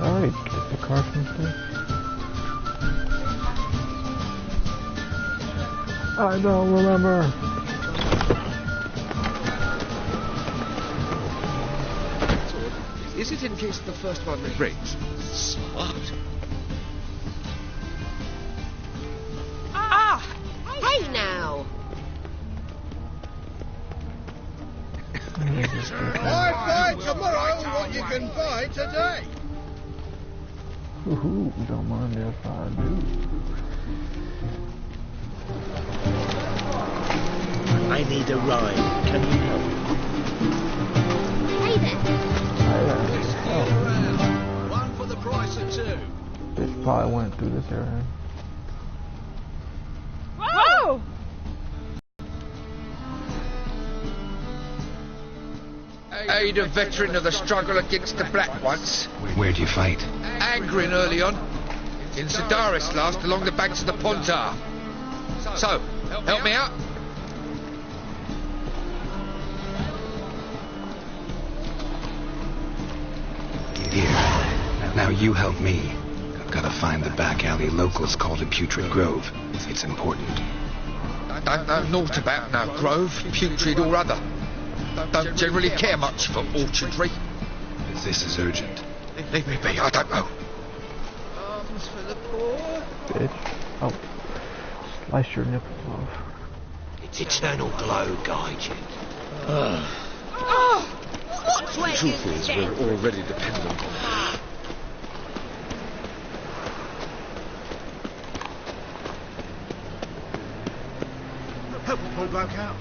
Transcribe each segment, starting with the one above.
Alright, get the car from there. I don't remember. Is it in case the first one breaks? Smart. Ah! Hey now! Why buy tomorrow what you can buy today? Ooh, don't mind if I do. I need a ride. Can you help? Hey there! Oh, One for the price of two. bitch probably went through this area. Whoa! Aid a veteran of the struggle against the Black Ones. Where'd you fight? Angering early on. In Sedaris last, along the banks of the Pontar. So, help me out. Here. Now you help me. I've got to find the back alley locals called a Putrid Grove. It's important. Don't know naught about no grove, putrid or other. Don't generally care much for orchardry. This is urgent. Leave me be, I don't know. Arms for the poor. Bitch. Oh. Slice your nipples off. It's eternal glow guide you. What's where you Truth is, stand? we're already dependent on it. Help the poor bloke out.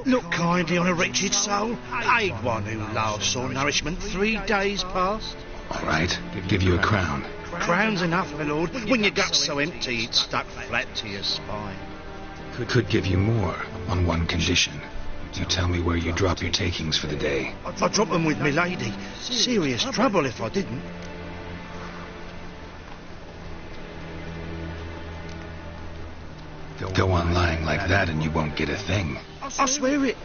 Look kindly on a wretched soul. Aid one who last saw nourishment 3 days past. All right, give you a crown. Crown's enough, my lord. When your gut's so empty, it's stuck flat to your spine. Could give you more on one condition. You tell me where you drop your takings for the day. I'd drop them with me lady. Serious trouble if I didn't. Go on lying like that and you won't get a thing. I swear it.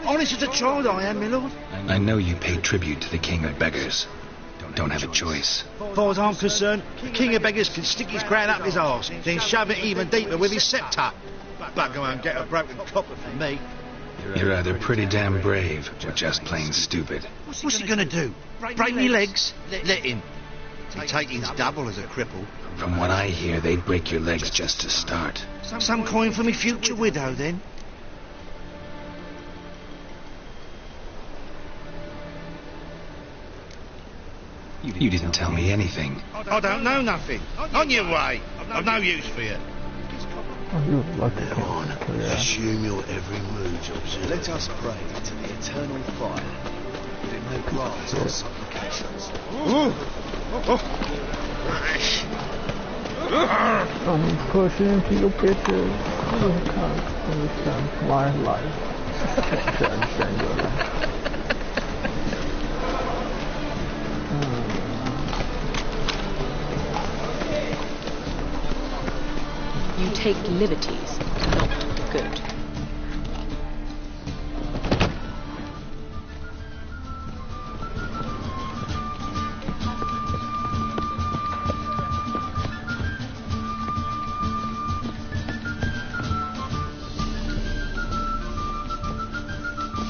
Honest as a child I am, my lord. I know you pay tribute to the king of beggars. Don't have a choice. As far as I'm concerned, the king of beggars can stick his crown up his arse, then shove it even deeper with his sceptre. But go and get a broken copper from me. You're either pretty damn brave or just plain stupid. What's he gonna do? Break me legs? Let him. He taking's double as a cripple. From what I hear, they'd break your legs just to start. Some coin for me future widow, then. You didn't tell me anything. I don't know nothing. On your way. I've no use for you. Oh, you lucky Go on. yeah. Assume your every move's observed. Let us pray to the eternal fire, that it may grant our supplications. I'm pushing into your bitches. You can't understand my life. To understand your life. You take liberties, not good.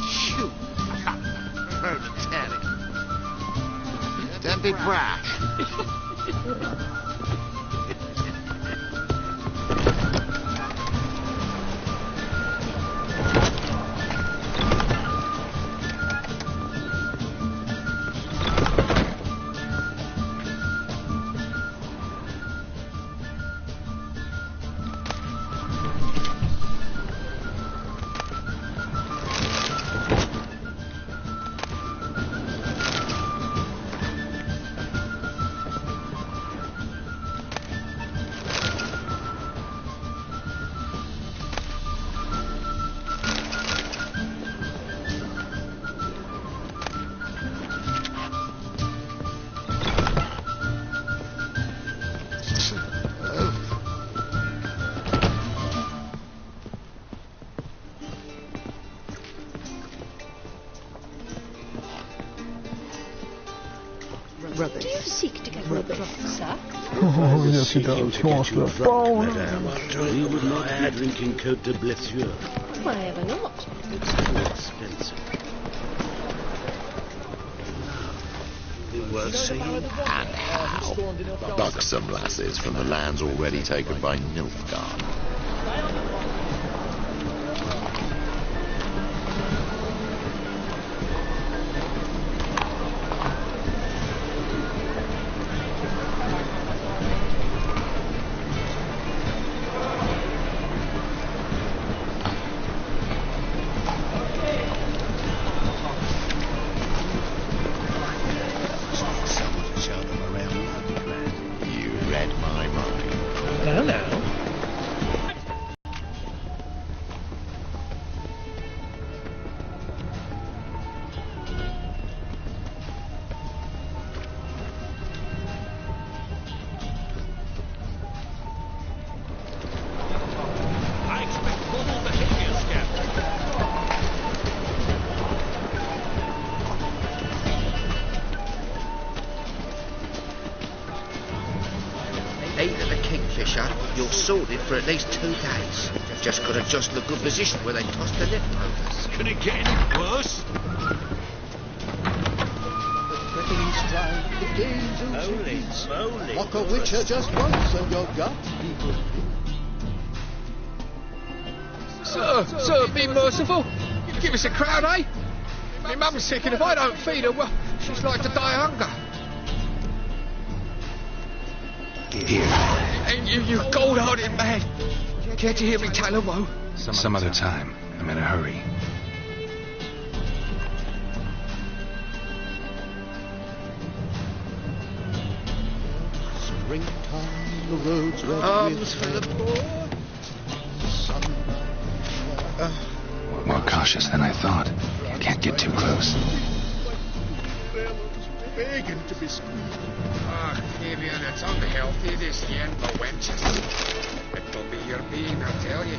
Shoot. Protestant. Don't be brash. Rubbish. Do you seek to get rubbish, sir? Oh, yes he does. He wants the phone. We would not add drinking Cote de Blessure. Why ever not? It's too expensive. Worth seeing. And how? Buxom lasses from the lands already taken by Nilfgaard. You're sorted for at least 2 days. Just got to adjust the good position where they toss the leftovers. Can it get any worse? Holy moly. Knock a witcher just once and you're got people. Sir, be merciful. Give us a crowd, eh? My mum's sick, and if I don't feed her, well, she's like to die of hunger. Here. And you cold-hearted man. Care to hear me tell a woe? Some other time. I'm in a hurry. Springtime, the roads red Arms for the poor. More cautious than I thought. Can't get too close. begging to be squeezed. Ah, Fabian, it's unhealthy this yen for wenches. It'll be your bean, I tell you.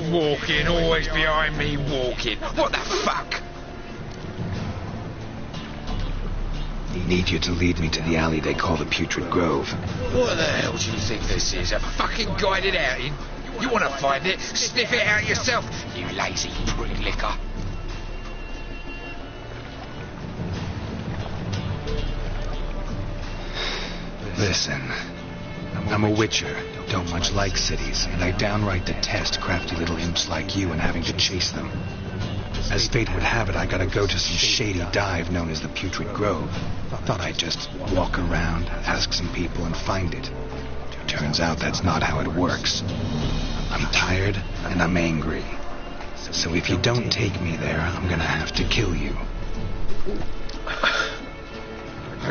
Walking, always behind me, walking. What the fuck? Need you to lead me to the alley they call the Putrid Grove. What the hell do you think this is? A fucking guided outing? You want to find it? Sniff it out yourself, you lazy prick licker. Listen, I'm a witcher. Don't much like cities, and I downright detest crafty little imps like you and having to chase them. As fate would have it, I gotta go to some shady dive known as the Putrid Grove. Thought I'd just walk around, ask some people, and find it. Turns out that's not how it works. I'm tired, and I'm angry. So if you don't take me there, I'm gonna have to kill you.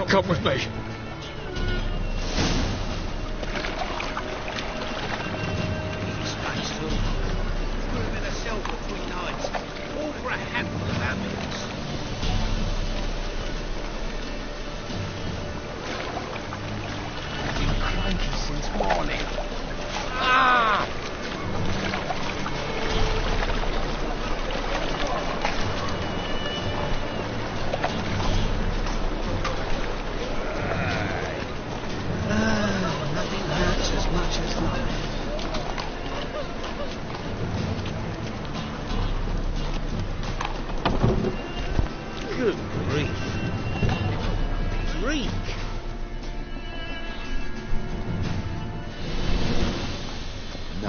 Come with me.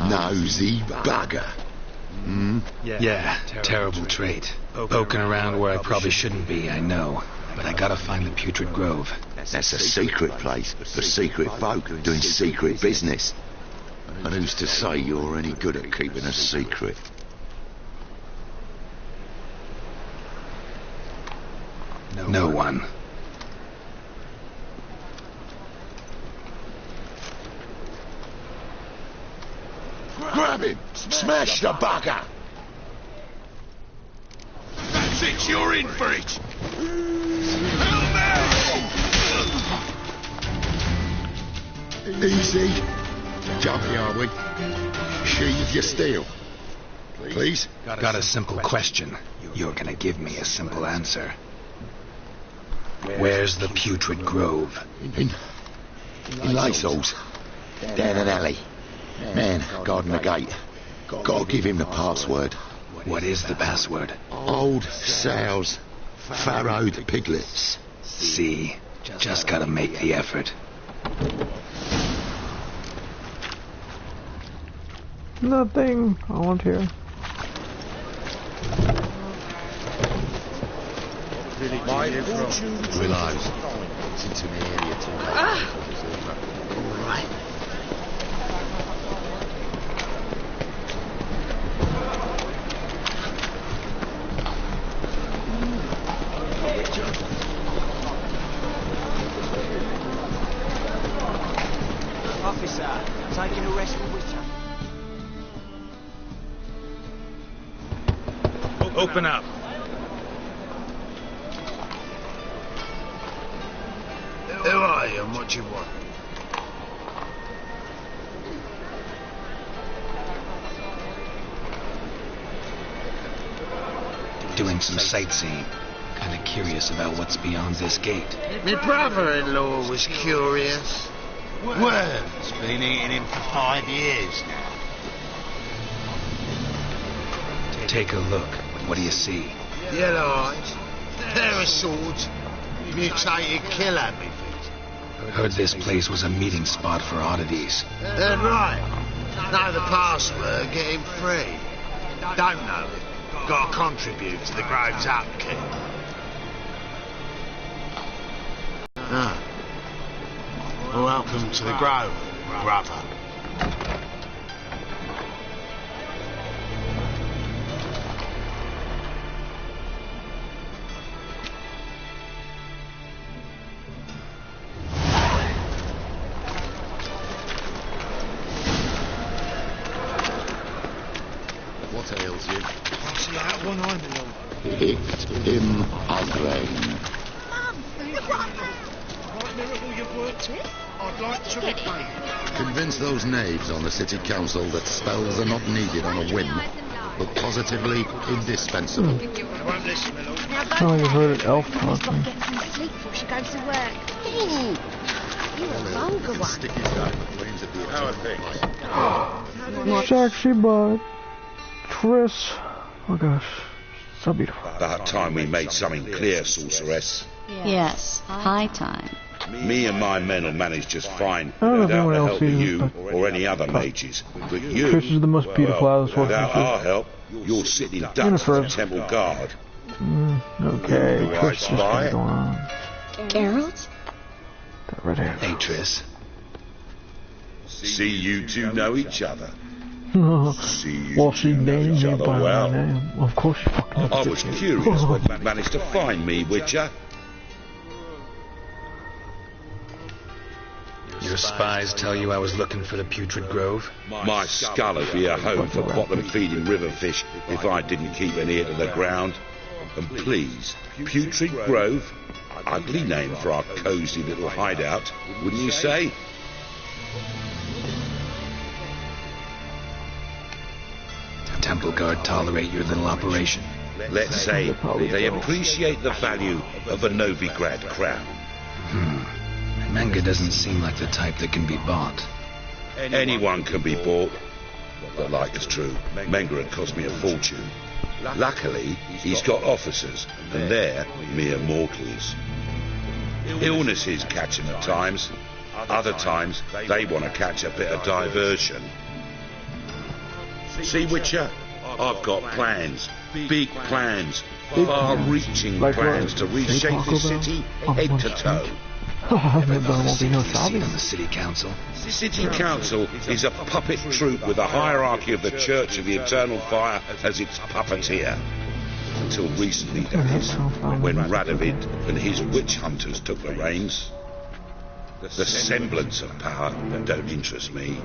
Nosy bugger. Hmm? Yeah, terrible trait. Poking around where I probably shouldn't be, I know. But I gotta find the Putrid Grove. That's a secret place for secret folk doing secret business. And who's to say you're any good at keeping a secret? No one. him! Smash the bugger! That's it, you're in for it! Help me! Easy. Jumpy, are we? Sheathe your steel. Please? Got a simple question. You're gonna give me a simple answer. Where's the putrid grove? In Lacehalls. Down an alley. Man, guarding the gate. Gotta give him the password. What is the password? Old sows. Farrowed piglets. See? Just gotta make the effort. Nothing. I want here. Relax. It's into the area too. Right. Officer, taking arrest for Witcher. Open up. Who are you and what do you want? Doing some sightseeing. Kinda curious about what's beyond this gate. My brother-in-law was curious. Worm's been eating him for 5 years now. Take a look. What do you see? Yellow eyes, pair of swords, mutated killer methods. Heard this place was a meeting spot for oddities. They're right. Know the password, get him free. Don't know it. Got to contribute to the Grove's upkeep. Ah. Welcome to the Grove, brother. What ails you? What's that one I'm along? Hit him ugly. Miracle you've worked with? I'd like to repay you. Convince those knaves on the city council that spells are not needed on a whim, but positively indispensable. Won't listen, my lord. Oh, you heard an elf talking. Get some sleep before she goes to work. You're a vulgar one. Stick his gun, flames at the eternal fire. Sexy bud. Tris. Oh gosh. So beautiful. About time we made something clear, sorceress. Yes, high time. Me and my men will manage just fine I don't know if without anyone the else help of sees you this, or any other mages. But you, Tris is the most beautiful out of this without horse. our help, you're sitting ducks Jennifer. for temple guard. Okay, Do I Tris, just spy? going on. Geralt? That red hair. Hey, Tris. See, you two know each other. See, you Well, she two know named each me other by well. my name. Of course she fucking knows. I was curious when you managed to find me, Witcher. Your spies tell you I was looking for the putrid grove? My skull would be a home for bottom-feeding river fish if I didn't keep an ear to the ground. And please, Putrid Grove? Ugly name for our cosy little hideout, wouldn't you say? Temple guard tolerate your little operation? Let's say they appreciate the value of a Novigrad crown. Manga doesn't seem like the type that can be bought. Anyone can be bought. The like is true. Menga had cost me a fortune. Luckily, he's got officers, and they're mere mortals. Illnesses catch him at times. Other times, they want to catch a bit of diversion. See, Witcher, I've got plans. Big plans. Far-reaching plans to reshape this city head to toe. There won't be no Seat zombies. on the city council. City Council is a puppet troupe with a hierarchy of the Church of the Eternal Fire as its puppeteer. Until recently, that is, when Radovid and his witch hunters took the reins. The semblance of power don't interest me.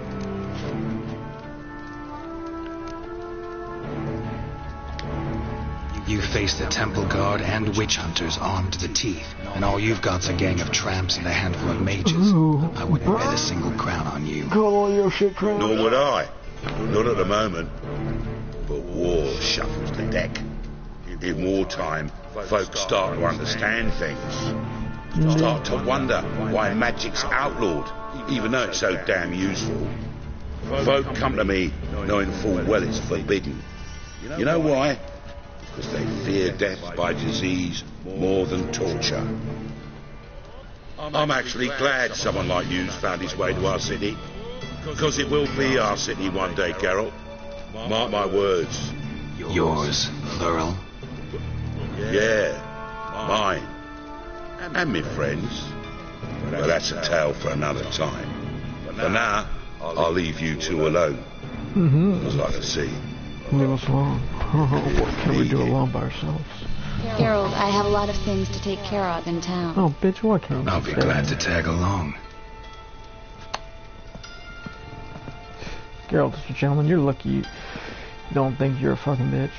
You face the temple guard and witch hunters armed to the teeth, and all you've got's a gang of tramps and a handful of mages. I wouldn't bet a single crown on you. Call all your shit crap. Nor would I. Not at the moment. But war shuffles the deck. In wartime, folks start to understand things. Start to wonder why magic's outlawed, even though it's so damn useful. Folk come to me knowing full well it's forbidden. You know why? Because they fear death by disease more than torture. I'm actually glad someone like you's found his way to our city. Because it will be our city one day, Geralt. Mark my words. Yours, plural. Yeah, mine. And my friends. But that's a tale for another time. For now, I'll leave you two alone. As I can see. Leave us alone. What can we do alone by ourselves? Geralt, I have a lot of things to take care of in town. Oh, bitch, what can I'll be glad to tag along. Geralt, gentlemen, you're lucky you don't think you're a fucking bitch.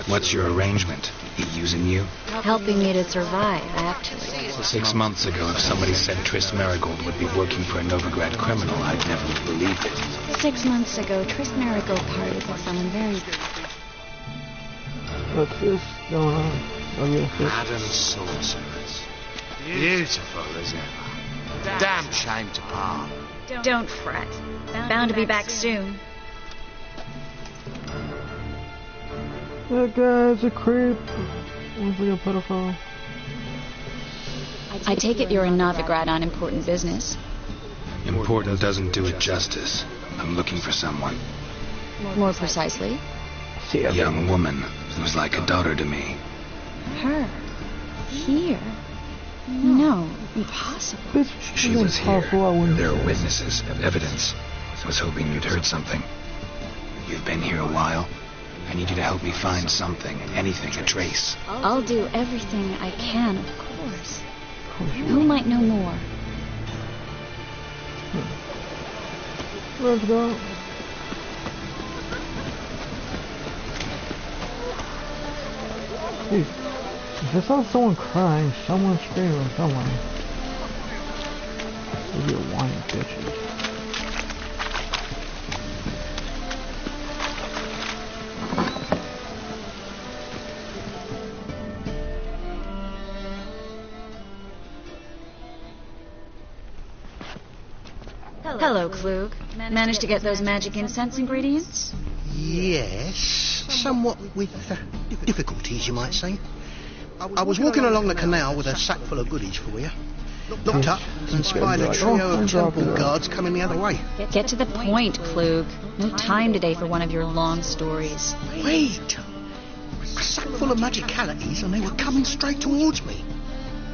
What's your arrangement? He using you? Helping me to survive, actually. 6 months ago, if somebody said Tris Marigold would be working for a Novigrad criminal, I'd never have believed it. 6 months ago, Tris Marigold parted with someone very... What's this going on? Madam Sorceress. Beautiful as ever. Damn shame to part. Don't fret. Bound to be back soon. That guy's a creep. Looks like a pedophile. I take it you're in Novigrad on important business. Important doesn't do it justice. I'm looking for someone. More precisely? A young woman who's like a daughter to me. Her? Here? No, impossible. She was here. There are witnesses, evidence. I was hoping you'd heard something. You've been here a while. I need you to help me find something, anything, a trace. I'll do everything I can, of course. Who might know more? Let's go. Dude, if I saw someone crying, someone screaming, someone. Those are whiny bitches. Hello, Klug. Managed to get those magic incense ingredients? Yes, somewhat with difficulties, you might say. I was walking along the canal with a sack full of goodies for you. Looked up and spied a trio of temple guards coming the other way. Get to the point, Klug. No time today for one of your long stories. Wait! A sack full of magicalities and they were coming straight towards me.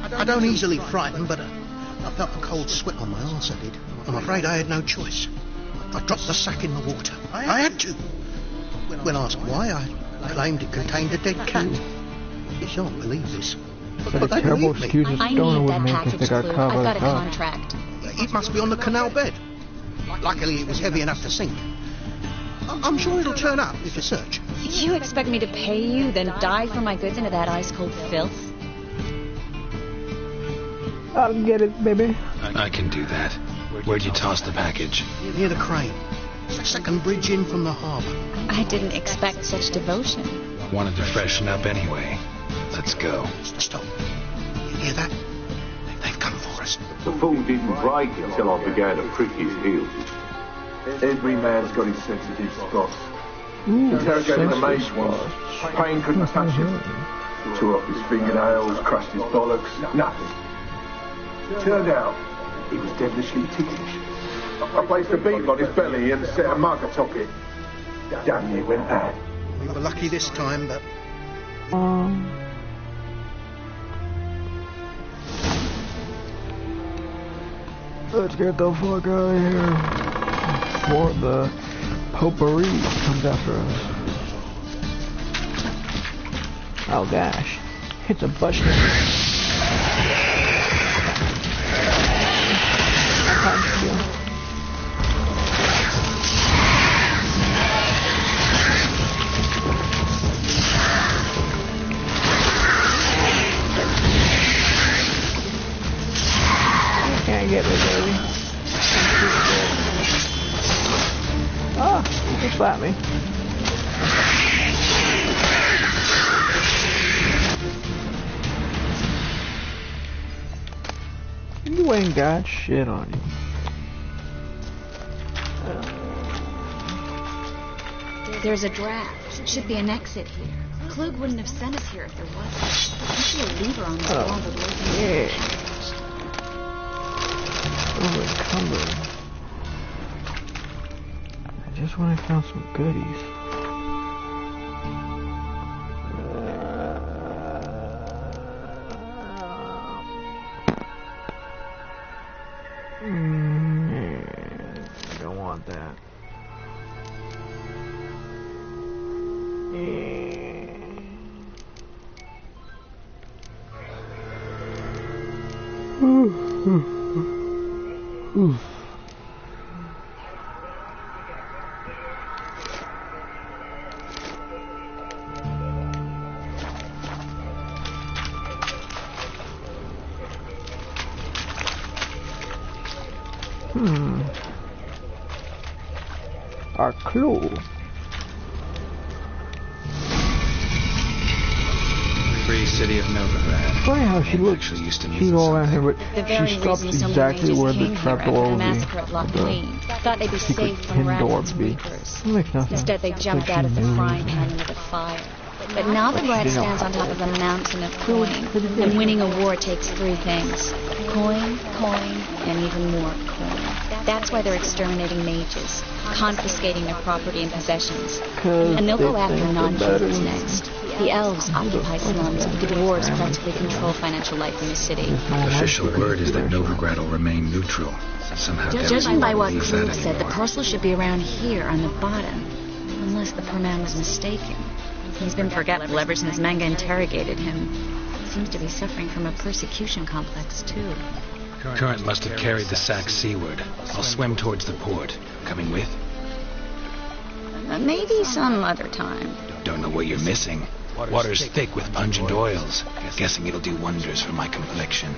I don't easily frighten, but I felt a cold sweat on my arse, I did. I'm afraid I had no choice. I dropped the sack in the water. I had to. When asked why, I claimed it contained a dead cat. You shan't believe this. But they believe me. I need that package, Klug. I've got a contract. It must be on the canal bed. Luckily, it was heavy enough to sink. I'm sure it'll turn up if you search. You expect me to pay you, then dive for my goods into that ice-cold filth? I'll get it, baby. I can do that. Where'd you toss the package? Near the crane. Second bridge in from the harbour. I didn't expect such devotion. Wanted to freshen up anyway. Let's go. Stop. You hear that? They've come for us. The fool didn't break until I began to prick his heels. Every man's got his sensitive spots. Interrogated the mage once. Pain couldn't touch him. Tore off his fingernails, crushed his bollocks. Nothing. Turned out, he was devilishly ticklish. I placed a beetle on his belly and set a mug atop it. Damn near went bad. We were lucky this time, but... Let's get the fuck out of here before the potpourri comes after us. Oh gosh, hit the button. got me. You ain't got shit on you. There's a draft. Should be an exit here. Klug wouldn't have sent us here if there wasn't. There should be a lever on this wall that opens Yeah. Overencumbered. Just when I found some goodies. Don't want that. Our clue. Free city of Novigrad. Funny how she looks. She's all around here, but she stops exactly where the trapdoor will be. Thought they'd be safe from ravenous reapers. Instead, they jumped out of the frying pan into the fire. But Novigrad stands on top of a mountain of coin, and winning a war takes three things: coin, coin, and even more coin. That's why they're exterminating mages, confiscating their property and possessions. And they'll go after non-humans next. The elves occupy slums, but the dwarves practically control financial life in the city. Official word is that Novigrad will remain neutral. Somehow, Judging by what Klug said, the parcel should be around here on the bottom, unless the poor man was mistaken. He's been forgetful ever since Manga interrogated him. He seems to be suffering from a persecution complex, too. Current must have carried the sack seaward. I'll swim towards the port. Coming with? Maybe some other time. Don't know what you're missing. Water's thick with pungent oils. Guessing it'll do wonders for my complexion.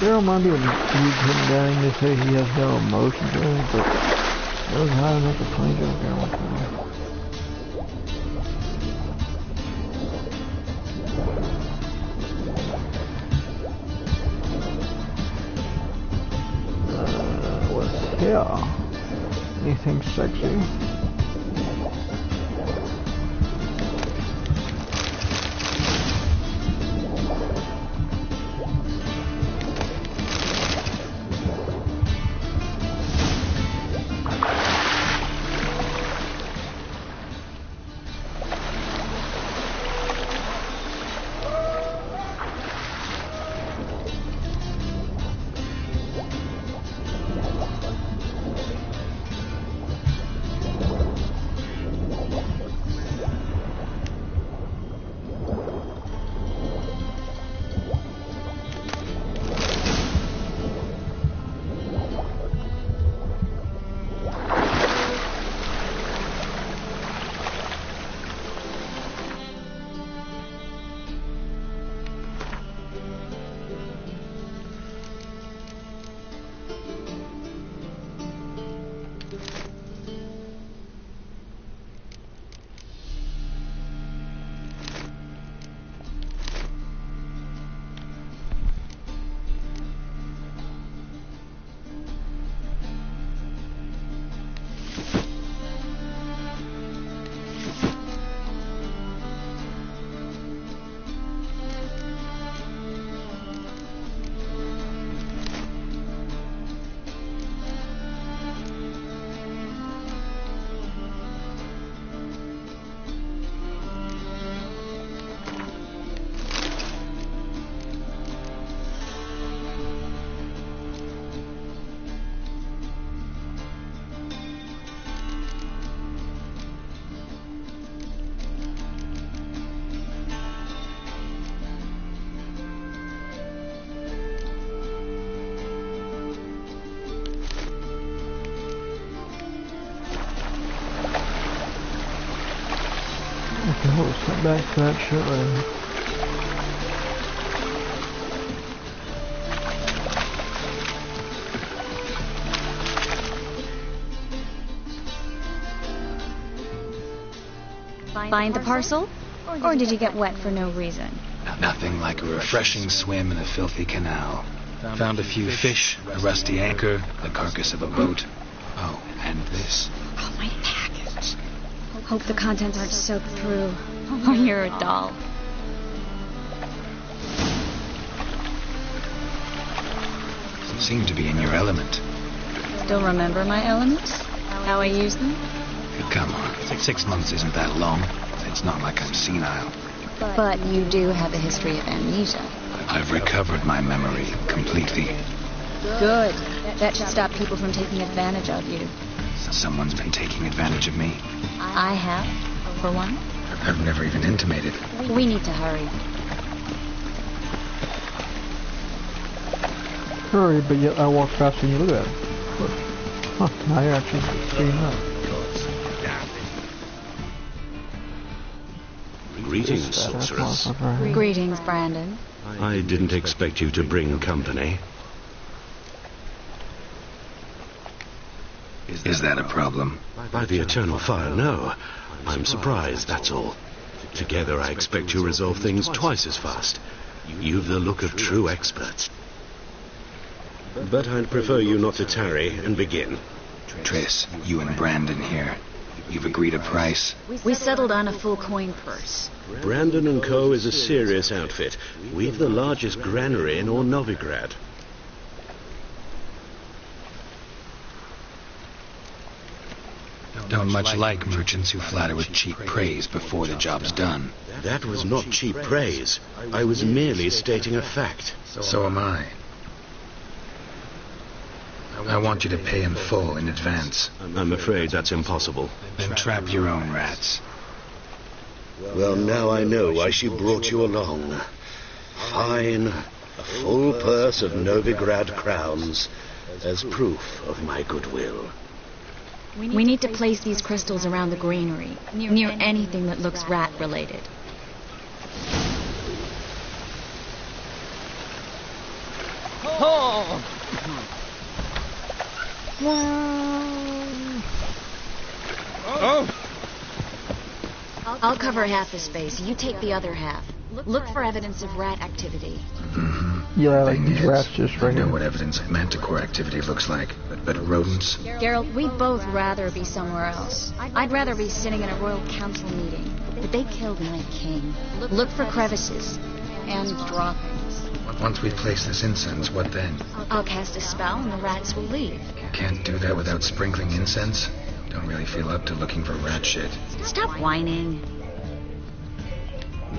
There remind me of him dying. They say he has no emotions or anything, but that was high enough to play Joe Garrett. What's here? Anything sexy? Okay, we'll come back to that shortly. Find the parcel? Or did you get wet for no reason? Nothing like a refreshing swim in a filthy canal. Found a few fish, a rusty anchor, the carcass of a boat. Oh, and this. Oh, my package. Hope the contents aren't soaked through. Oh, you're a doll. Seem to be in your element. Still remember my elements? How I use them? Come on, 6 months isn't that long. It's not like I'm senile. But you do have a history of amnesia. I've recovered my memory completely. Good. That should stop people from taking advantage of you. Someone's been taking advantage of me. I have, for one. I've never even intimated. We need to hurry. Hurry, but yet I walk faster than you. Look at that. Look. Huh, now you're actually speeding up. Greetings, sorceress. Greetings, Brandon. I didn't expect you to bring company. Is that a problem? By the eternal fire, no. I'm surprised, that's all. Together I expect you resolve things twice as fast. You've the look of true experts. But I'd prefer you not to tarry and begin. Triss, you and Brandon here. You've agreed a price? We settled on a full coin purse. Brandon & Co. is a serious outfit. We've the largest granary in all Novigrad. Don't much like merchants who flatter with cheap praise before the job's done. That was not cheap praise. I was merely stating a fact. So am I. I want you to pay in full in advance. I'm afraid that's impossible. Then trap your own rats. Well, now I know why she brought you along. Fine. A full purse of Novigrad crowns as proof of my goodwill. We need to place these crystals around the granary, near anything that looks rat-related. Oh! Oh! I'll cover half the space. You take the other half. Look for evidence of rat activity. Yeah, like these rats just right I know here. what evidence of manticore activity looks like, but rodents? Geralt, we'd both rather be somewhere else. I'd rather be sitting in a royal council meeting. But they killed my king. Look for crevices and droppings. Once we place this incense, what then? I'll cast a spell and the rats will leave. Can't do that without sprinkling incense? Don't really feel up to looking for rat shit. Stop whining.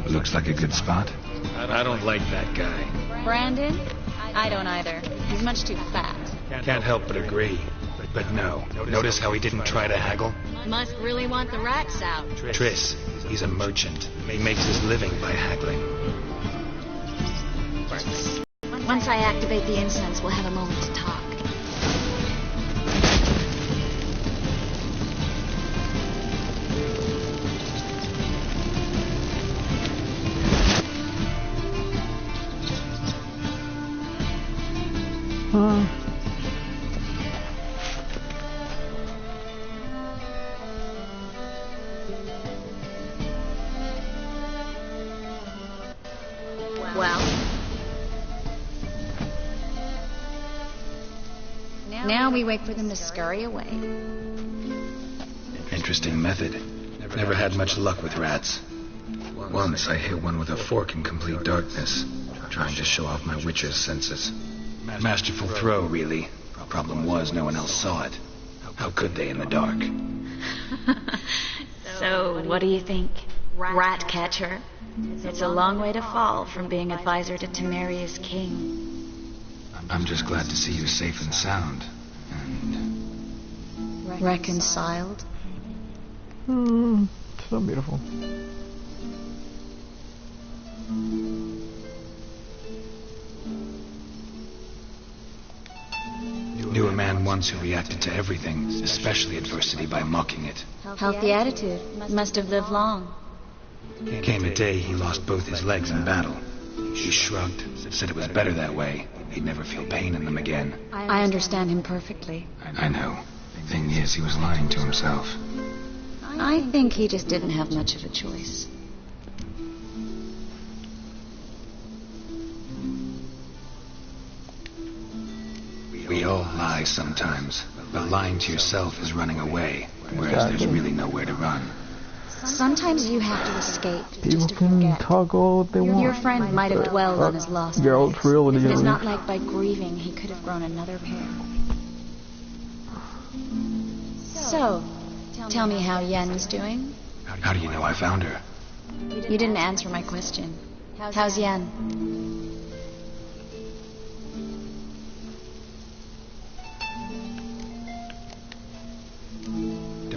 Looks like a good spot. I don't like that guy. Brandon? I don't either. He's much too fat. Can't help but agree. But no. Notice how he didn't try to haggle? Must really want the rats out. Triss, he's a merchant. He makes his living by haggling. Once I activate the incense, we'll have a moment to talk. Well, now we wait for them to scurry away. Interesting method. Never had much luck with rats. Once I hit one with a fork in complete darkness, trying to show off my witcher's senses. Masterful throw, really. Problem was, no one else saw it. How could they in the dark? So, what do you think? Rat catcher? It's a long way to fall from being advisor to Temeria's king. I'm just glad to see you safe and sound. And... reconciled? So beautiful. Knew a man once who reacted to everything, especially adversity, by mocking it. Healthy attitude. Must have lived long. Came a day he lost both his legs in battle. He shrugged, said it was better that way. He'd never feel pain in them again. I understand him perfectly. I know. Thing is, he was lying to himself. I think he just didn't have much of a choice. We all lie sometimes, but lying to yourself is running away, whereas there's really nowhere to run. Sometimes you have to escape People just to can forget. talk all what they want. Your friend might have dwelled on his lost Geralt's ways. real It's not like by grieving he could have grown another pair. So, tell me how Yen's doing? How do you know I found her? You didn't answer my question. How's Yen?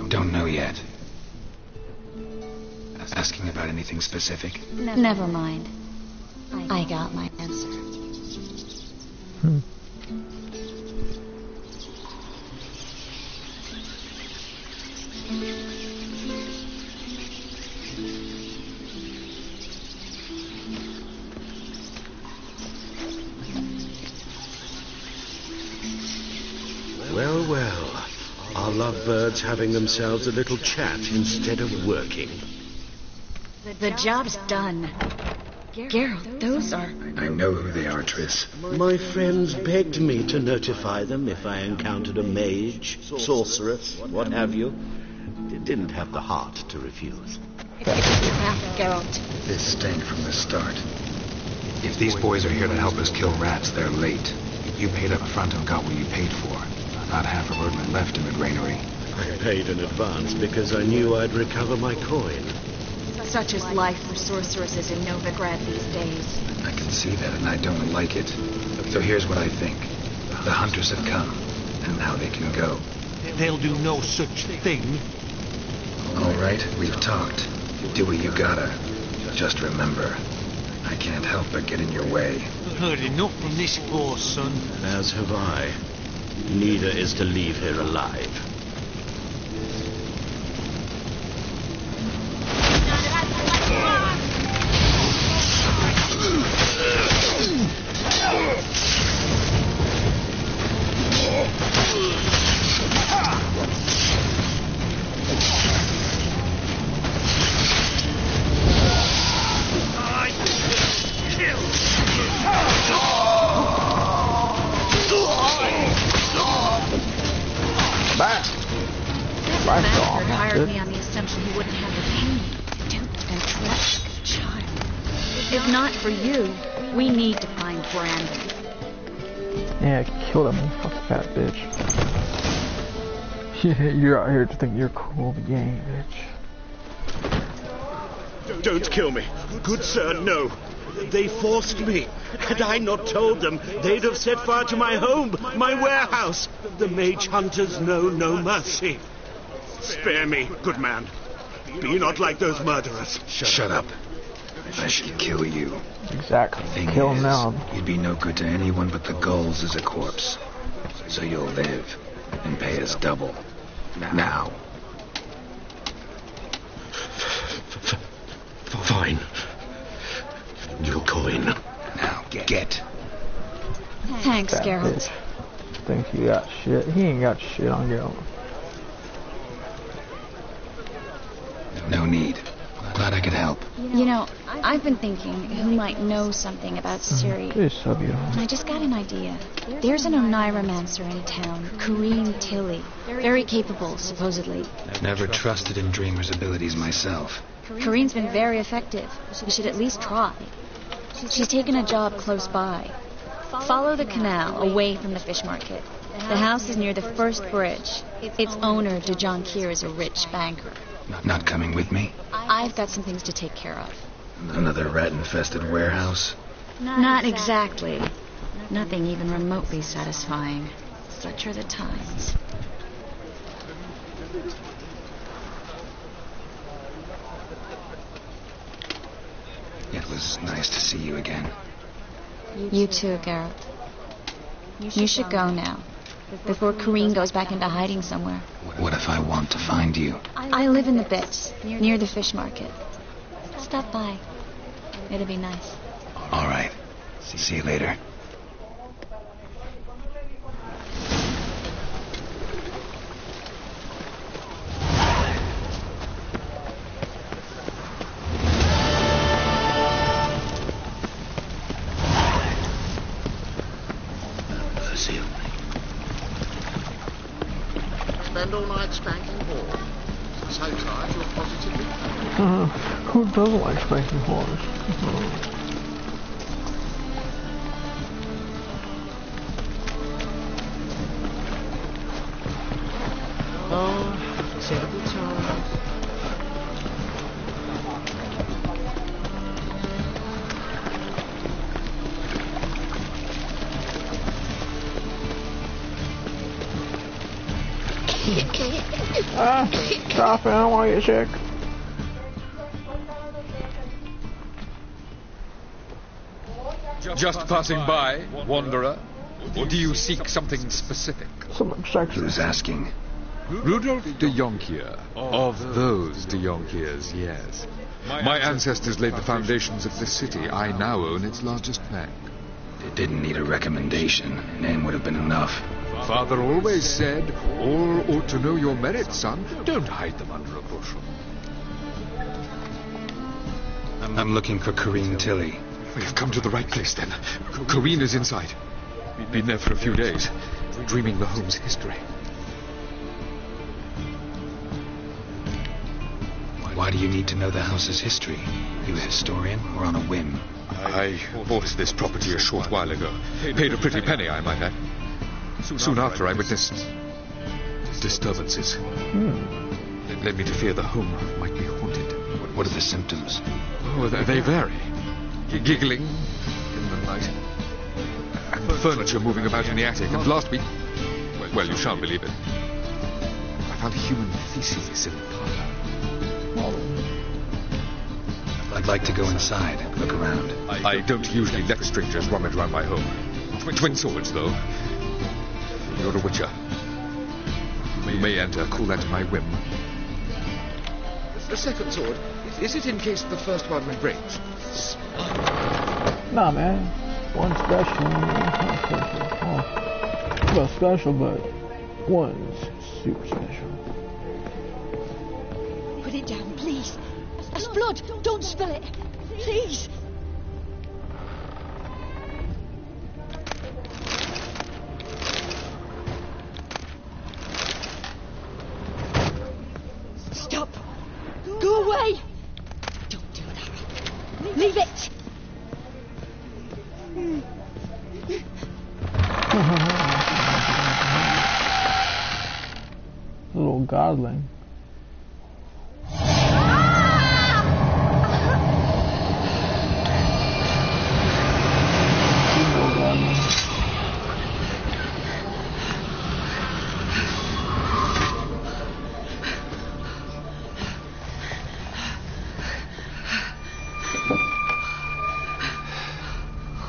Don't know yet. Asking about anything specific? Never mind. I got my answer. Well, well. Our lovebirds having themselves a little chat instead of working. The job's done. Geralt, those are... I know who they are, Triss. My friends begged me to notify them if I encountered a mage, sorceress, what have you. They didn't have the heart to refuse. Geralt. This stank from the start. If these boys are here to help us kill rats, they're late. You paid up front and got what you paid for. Not half a wordman left in the granary. I paid in advance because I knew I'd recover my coin. Such is life for sorceresses in Novigrad these days. I can see that, and I don't like it. So here's what I think. The hunters have come, and now they can go. They'll do no such thing. All right, we've talked. Do what you gotta. Just remember, I can't help but get in your way. I've heard enough from this poor son. As have I. Neither is to leave here alive. That bastard hired me on the assumption he wouldn't have the pain. Duped and trapped like a child. If not for you, we need to find Brandon. Yeah, kill him, you fucking fat bitch. You're out here to think you're cool, but you ain't, bitch. Don't kill me. Good sir, no. They forced me. Had I not told them, they'd have set fire to my home, my warehouse. The mage hunters know no mercy. Spare me, good man. Be not like those murderers. Shut up. I should kill you. Exactly. Thing Kill him is, now. You'd be no good to anyone but the gulls as a corpse. So you'll live and pay us double. Now. Fine. Your coin. Now, get. Thanks, Fat Geralt. bitch. Think he got shit. He ain't got shit on Geralt. No need. Glad I could help. You know, I've been thinking who might know something about Ciri. Please sub you. And I just got an idea. There's an Oneiromancer in town, Corrine Tilly. Very capable, supposedly. Never trusted in Dreamer's abilities myself. Corine's been very effective. You should at least try. She's taken a job close by. Follow the canal away from the fish market. The house is near the first bridge. Its owner, Dejon Kier, is a rich banker. Not coming with me? I've got some things to take care of. Another rat-infested warehouse? Not exactly. Nothing even remotely satisfying. Such are the times. It was nice to see you again. You too, Geralt. You should go now, before Corrine goes back into hiding somewhere. What if I want to find you? I live in the Bits, near the fish market. Stop by. It'll be nice. All right. See you later. and all-night spanking whore. So tired you're positively... Who doesn't like spanking whores? Oh, terrible times. Stop it, I don't want to get sick. Just passing by, wanderer? Or do you seek something specific? Something sexy. Who's asking? Rudolph de Jonkier. Of those de Jonkiers, yes. My ancestors laid the foundations of this city. I now own its largest bank. It didn't need a recommendation. Name would have been enough. Father always said, all ought to know your merits, son. Don't hide them under a bushel. I'm looking for Corinne Tilly. We've come to the right place, then. Corinne is inside. Been there for a few days, dreaming the home's history. Why do you need to know the house's history? You a historian or on a whim? I bought this property a short while ago. Paid a pretty penny, I might add. Soon after, I witnessed disturbances. It led me to fear the home might be haunted. What are the symptoms? Oh, they vary. Giggling in the night. And furniture moving about in the attic. And last week... Well, you shan't believe it. I found human feces in the parlour. I'd like to go inside, look around. I don't usually let strangers rummage around my home. Twin swords, though. You're a witcher. You may enter, call that my whim. The second sword, is it in case the first one breaks? Nah, man. One special, not special. Well, special, but one's super special. Put it down, please. That's blood. Don't spill it. Please. Stop. Go away. Don't do that. Leave it. Little godling.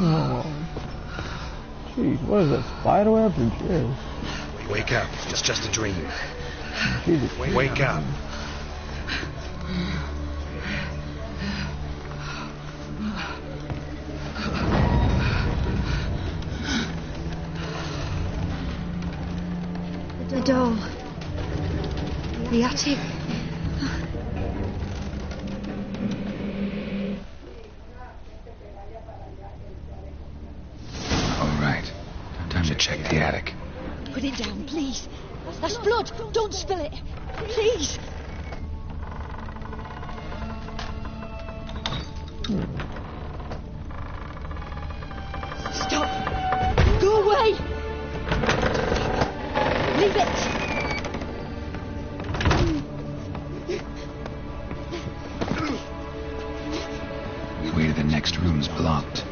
Oh, jeez, what is that? Spiderwebs and jizz? Wake up, it's just a dream. Jesus. Wake up. The door. The attic. All right. Time to check the attic. Put it down, please. That's blood. Don't spill it. Please. Stop. Go away. Leave it. The way to the next room's blocked.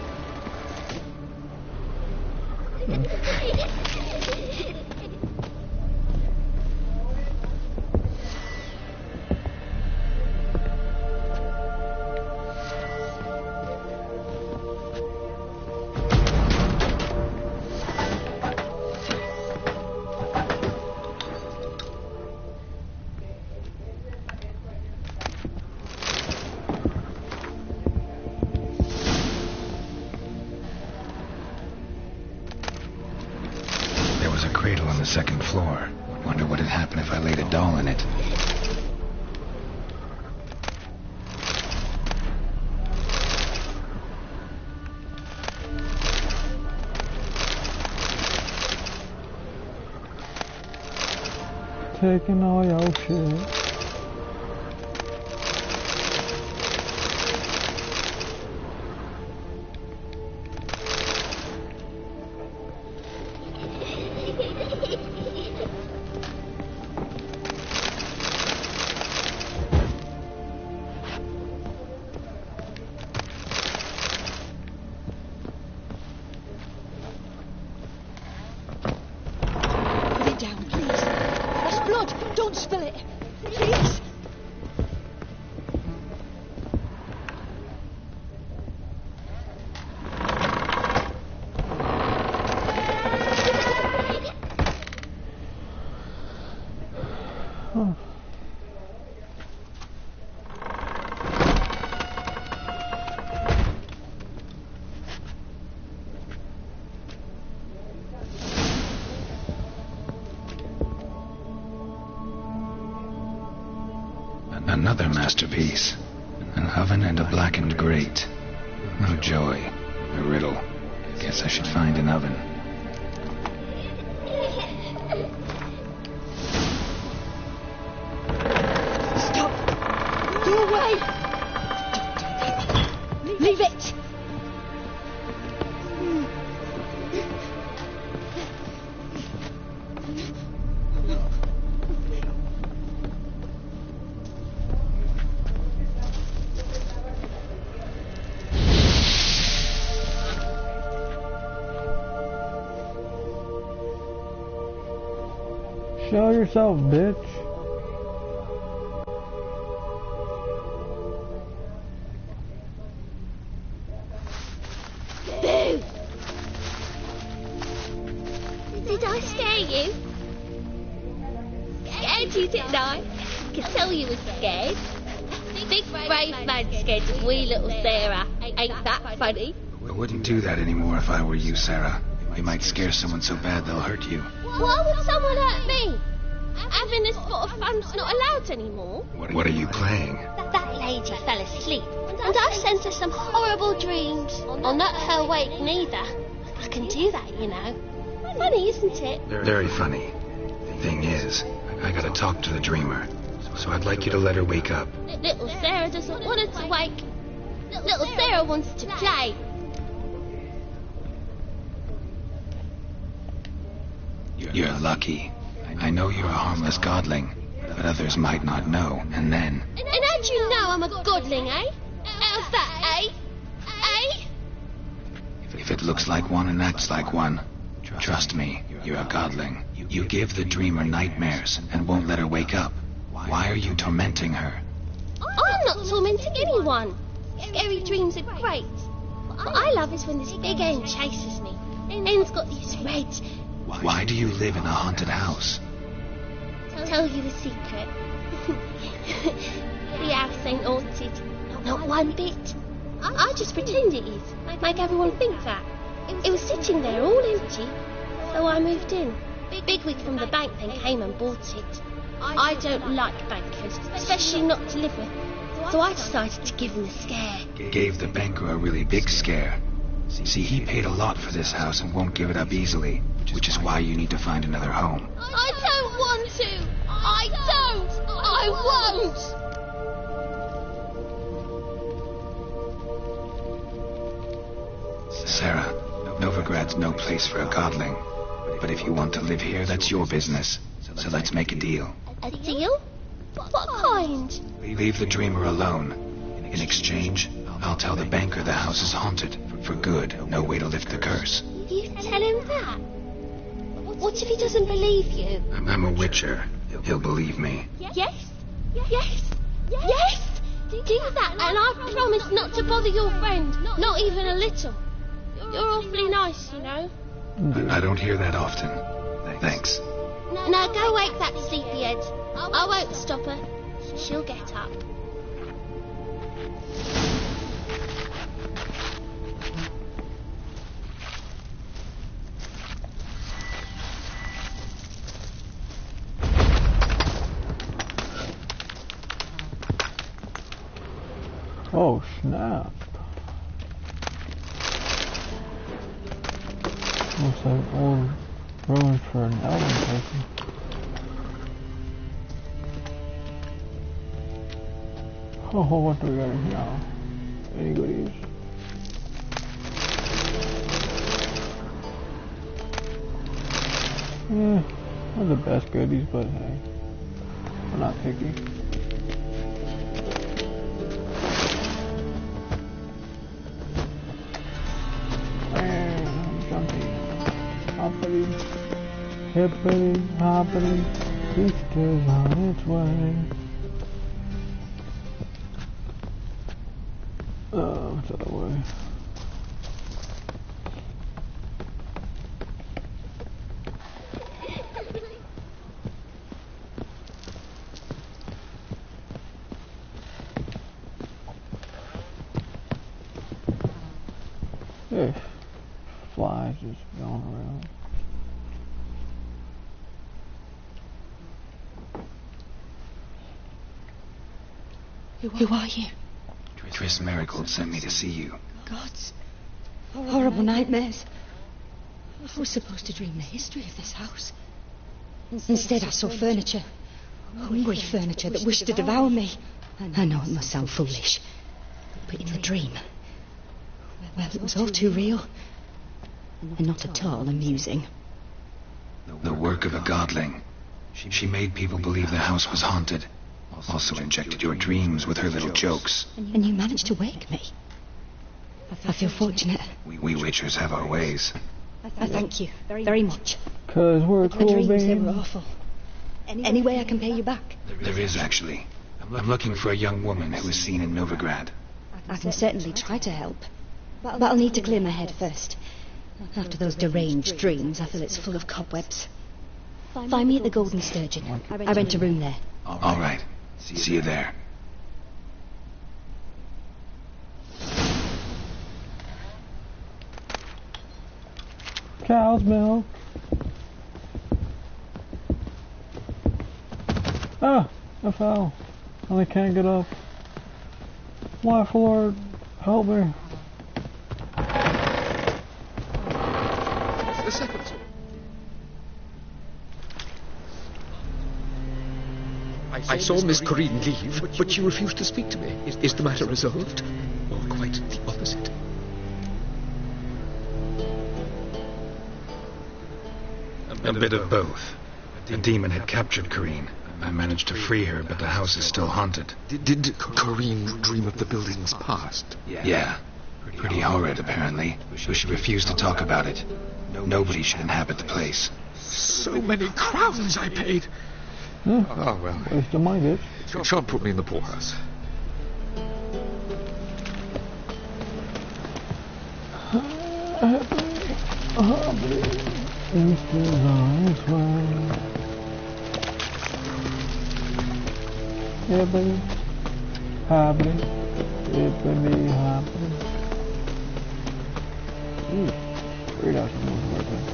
taking all your shit. Don't spill it, please. Oh. Another masterpiece. An oven and a blackened grate. No joy. A riddle. Guess I should find an oven. Stop! Go away! Don't do that. Leave it! Show yourself, bitch. Boo! Did I scare you? Scared you, didn't I? Could tell you were scared. Big brave man scared of wee little Sarah. Ain't that funny? I wouldn't do that anymore if I were you, Sarah. You might scare someone so bad they'll hurt you. Why would someone hurt me? Having a spot of fun's not allowed anymore. What are you playing? That lady fell asleep, and I sent her some horrible dreams. I'll not her awake neither. I can do that, you know. Funny, isn't it? Very funny. Thing is, I gotta talk to the dreamer. So I'd like you to let her wake up. Little Sarah doesn't want her to wake. Little Sarah wants to play. You're lucky. I know you're a harmless godling, but others might not know, and then... And how'd you know I'm a godling, eh? How's that, eh? Eh? If it looks like one and acts like one, trust me, you're a godling. You give the dreamer nightmares and won't let her wake up. Why are you tormenting her? I'm not tormenting anyone. Scary dreams are great. What I love is when this big end chases me. End's got these red... Why do you live in a haunted house? Tell you a secret. The house ain't haunted. Not one bit. I just pretend it is. Make everyone think that. It was sitting there all empty. So I moved in. Bigwig from the bank then came and bought it. I don't like bankers, especially not to live with. So I decided to give him a scare. Gave the banker a really big scare. See, he paid a lot for this house and won't give it up easily, which is why you need to find another home. I don't want to! I don't! I won't! Sarah, Novigrad's no place for a godling. But if you want to live here, that's your business. So let's make a deal. A deal? What kind? Leave the dreamer alone. In exchange, I'll tell the banker the house is haunted. For good, no way to lift the curse. You tell him that? What if he doesn't believe you? I'm a witcher. He'll believe me. Yes? Yes? Yes? Do that, and I promise not to bother your friend. Not even a little. You're awfully nice, you know. I don't hear that often. Thanks. Now go wake that sleepyhead. I won't stop her. She'll get up. Oh, snap. Looks like old ruins for an elven person. Oh, what do we got now? Any goodies? Yeah, not the best goodies, but hey, I'm not picky. I'm jumping, hoppity, hippity, hoppity, Easter's on its way. What's the other way? There's flies just going around. Who are you? Tris Marigold sent me to see you. Gods. Horrible nightmares. I was supposed to dream the history of this house. Instead, I saw furniture. Hungry furniture that wished to devour me. I know it must sound foolish, but in the dream, well, it was all too real. And not at all amusing. The work of a godling. She made people believe the house was haunted. Also injected your dreams with her little jokes. And you managed to wake me. I feel fortunate. We witchers have our ways. I thank you very much. 'Cause we're cool, The dreams, they baby. were awful. Any way I can pay you back? There is, actually. I'm looking for a young woman who was seen in Novigrad. I can certainly try to help. But I'll need to clear my head first. After those deranged dreams, I feel it's full of cobwebs. Find me at the Golden Sturgeon. I rent a room there. All right. See you there. Cow's milk. Ah, I fell. And I can't get up. Why, Lord, help me. The second. I saw Miss Corinne leave, but she refused to speak to me. Is the matter resolved? Or quite the opposite? A bit of both. A demon had captured Corinne. I managed to free her, but the house is still haunted. Did Corinne dream of the building's past? Yeah. Pretty horrid, apparently. So she refused to talk about it. Nobody should inhabit the place. So many crowns I paid. Oh, well. Waste of my bitch. Shan't put me in the poorhouse. Easter's on its way. Hippity, hoppity, hippity, hoppity. Great afternoon, right there.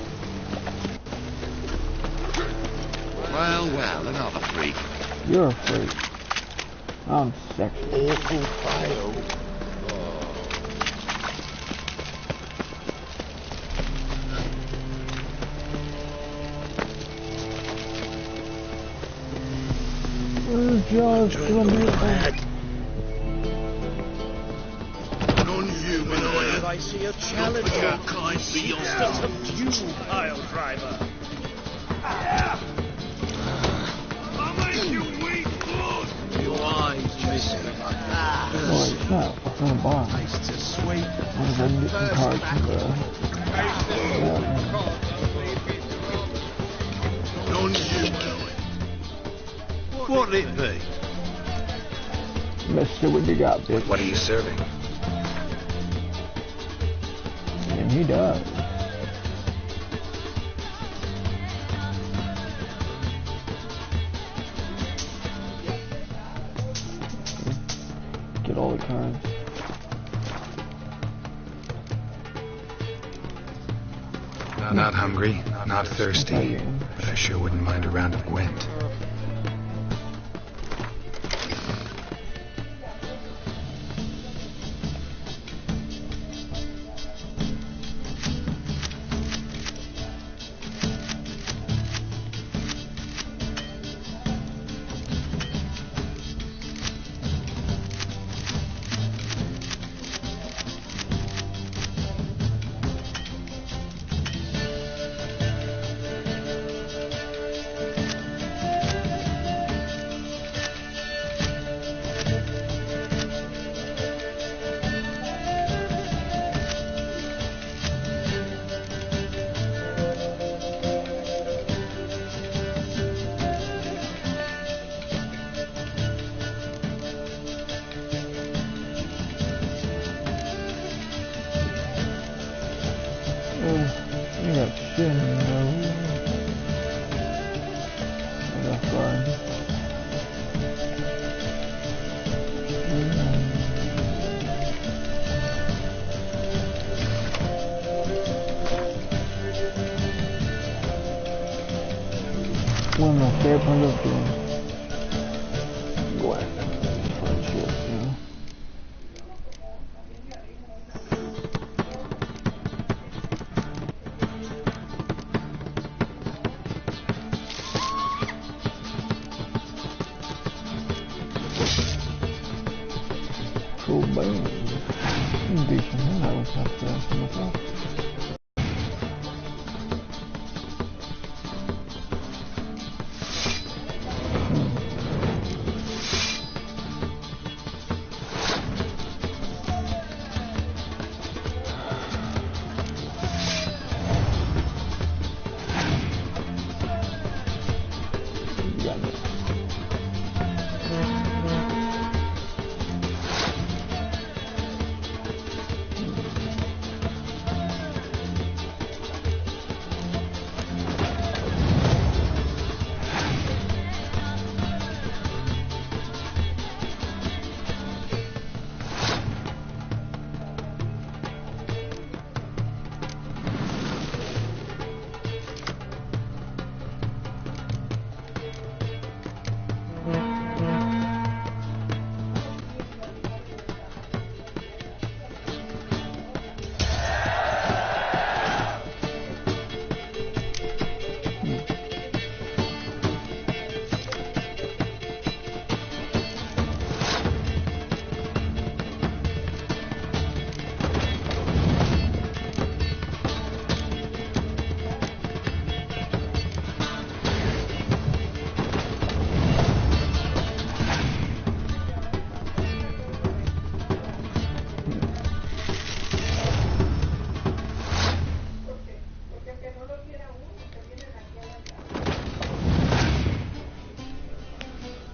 Well, another freak. You're a freak. I'm sexy. Awful fail. Just gonna be Non-human I see a challenge. Your kind beyond. You, pile driver. Your eyes, Jason. Holy crap, what's on the bar? Tastes are sweet. One of them getting cards from the... Non-human. What'd it be? Let's see what you got, bitch. What are you serving? And he does. Get all the cards. Not hungry, not thirsty, but I sure wouldn't mind a round of Gwent. question, no. That's fine. Bueno, sepa lo que... Bueno, friendship, you know. Cool bones. Decent, I was have to ask myself.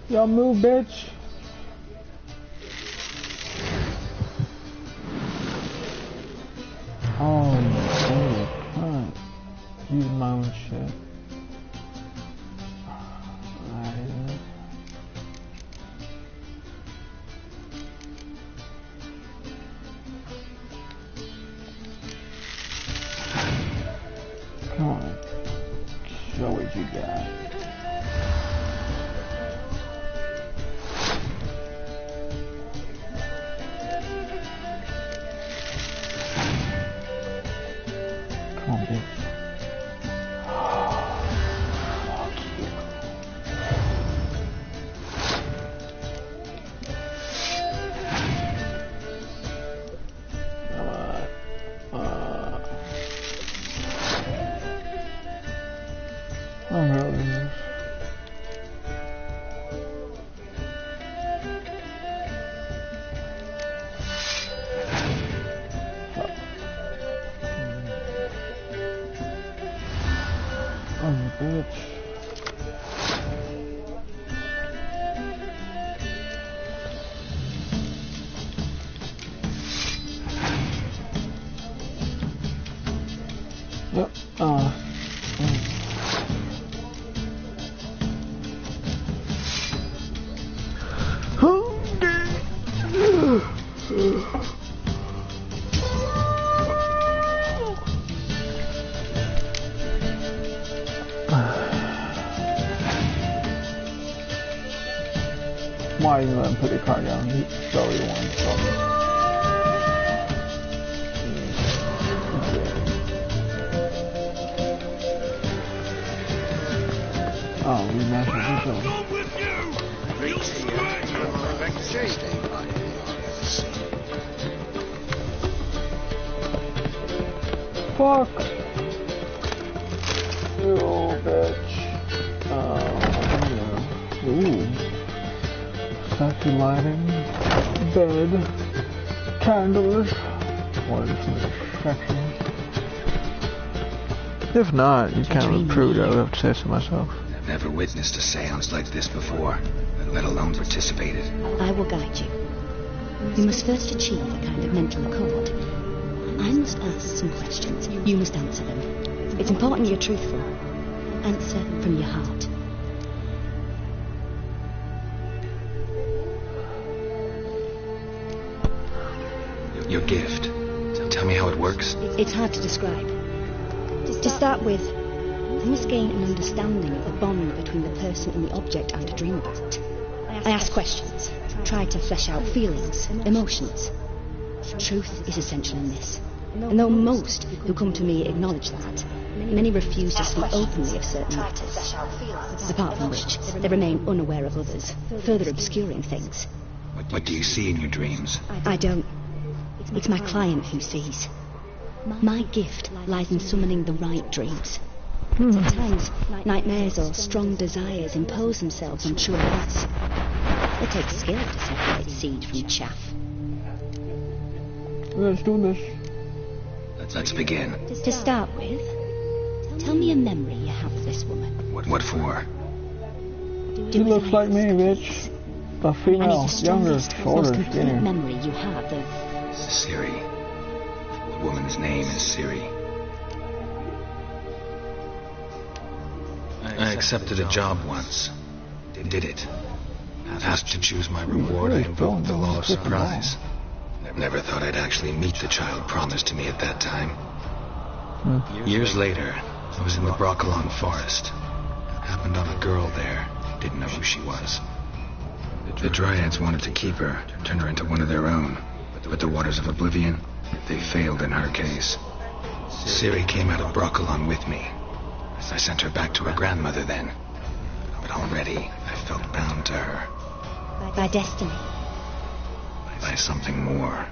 Y'all move, bitch. Oh, no, I can't use my own shit. Come on. Show what you got. Why are you gonna put your car down? You probably the one trouble. Oh, we matched with each other. Fuck you, bitch. Yeah. Ooh. Sexy lighting, bed, candles. What is this section? If not, you kind of proved I would have to say so myself. I've never witnessed a seance like this before, let alone participated. I will guide you. You must first achieve a kind of mental accord. I must ask some questions. You must answer them. It's important you're truthful. Answer from your heart. Your gift. Tell me how it works. It's hard to describe. To start with, I must gain an understanding of the bond between the person and the object I'm to dream about. I ask questions, try to flesh out feelings, emotions. Truth is essential in this. And though most who come to me acknowledge that, many refuse to speak openly of certain matters. Apart from which, they remain unaware of others, further obscuring things. What do you see in your dreams? I don't. It's my client who sees. My gift lies in summoning the right dreams. Sometimes, nightmares or strong desires impose themselves on true events. It takes skill to separate seed from chaff. Let's do this. Let's begin. To start with, tell me a memory you have of this woman. What for? She looks like me, bitch. A female, younger, shorter, skinny. Memory you have of Siri. The woman's name is Siri. I accepted a job once. Did it. Asked to choose my reward, I invoked the law of surprise. Never thought I'd actually meet the child promised to me at that time. Years later, I was in the Broccolon forest. Happened on a girl there. Didn't know who she was. The Dryads wanted to keep her, turn her into one of their own. But the waters of oblivion, they failed in her case. Siri came out of Broccolon with me. I sent her back to her grandmother then. But already, I felt bound to her. by destiny. By something more.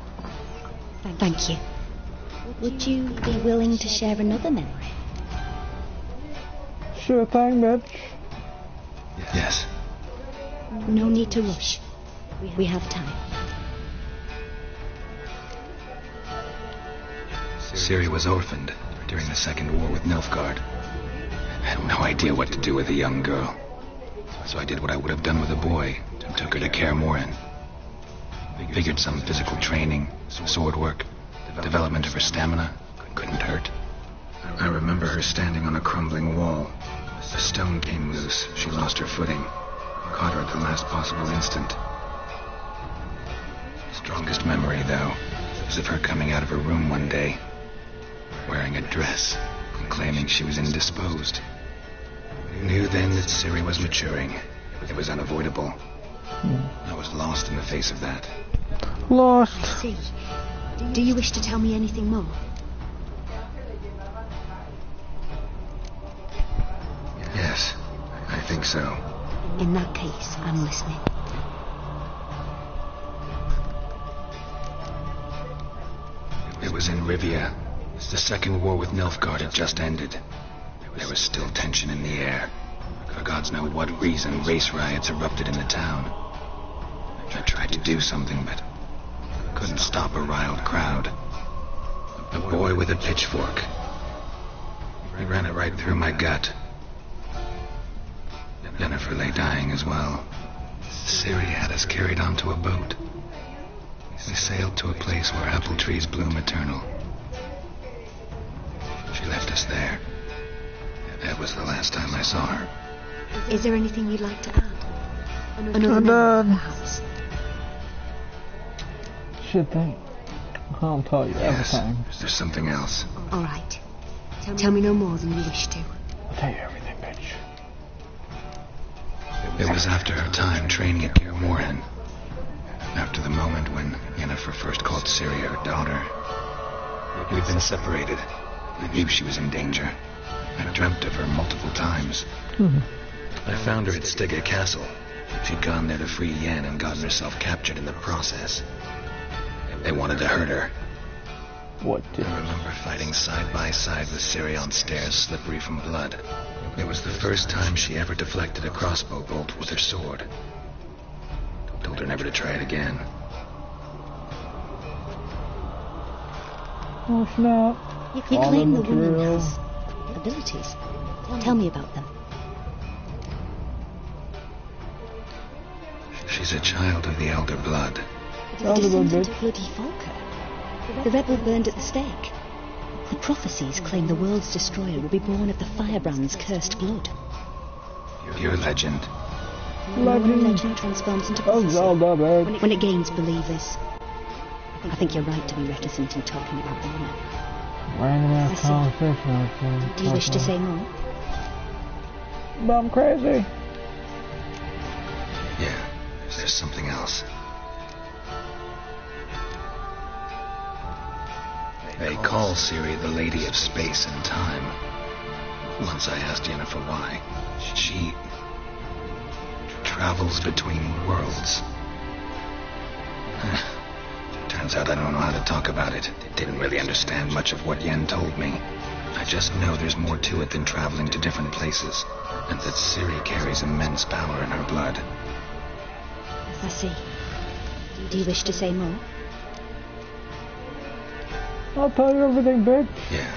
Thank you. Would you be willing to share another memory? Sure thing, bitch. Yes. No need to rush. We have time. Siri was orphaned during the Second War with Nilfgaard. I had no idea what to do with a young girl. So I did what I would have done with a boy and took her to Kaer Morhen. Figured some physical training, sword work, development of her stamina couldn't hurt. I remember her standing on a crumbling wall. A stone came loose. She lost her footing. Caught her at the last possible instant. Strongest memory, though, was of her coming out of her room one day, wearing a dress and claiming she was indisposed. I knew then that Siri was maturing. It was unavoidable. I was lost in the face of that. Lost. I see. Do you wish to tell me anything more? Yes, I think so. In that case, I'm listening. It was in Rivia. The Second War with Nilfgaard had just ended. There was still tension in the air. For gods know what reason, race riots erupted in the town. I tried to do something, but couldn't stop a riled crowd. A boy with a pitchfork. He ran it right through my gut. Yennefer lay dying as well. Siri had us carried onto a boat. We sailed to a place where apple trees bloom eternal. She left us there. That was the last time I saw her. Is there anything you'd like to add? Another memory, perhaps? Shit thing. I'll tell you everything. There's something else. All right. Tell me no more than you wish to. I'll tell you everything, bitch. It was after her time training at Kaer Morhen. After the moment when Yennefer first called Siri her daughter. We'd been separated. I knew she was in danger. I dreamt of her multiple times. I found her at Stege Castle. She'd gone there to free Yen and gotten herself captured in the process. They wanted to hurt her. What did I remember fighting side by side with Siri on stairs slippery from blood. It was the first time she ever deflected a crossbow bolt with her sword. Told her never to try it again. Oh snap. You claim the woman has abilities. Tell me about them. She's a child of the Elder Blood. A descendant of bloody Volker. The rebel burned at the stake. The prophecies claim the world's destroyer will be born of the firebrand's cursed blood. You're a legend. When legend transforms into prophecy, Zelda, bitch. when it gains believers. I think you're right to be reticent in talking about the woman. Random ass conversation. Do you wish to say more? But I'm crazy. Yeah, there's something else. They call Ciri the Lady of Space and Time. Once I asked Yennefer why. She travels between worlds. Turns out I don't know how to talk about it. Didn't really understand much of what Yen told me. I just know there's more to it than traveling to different places, and that Ciri carries immense power in her blood. I see. Do you wish to say more? I'll tell you everything, bitch. Yeah,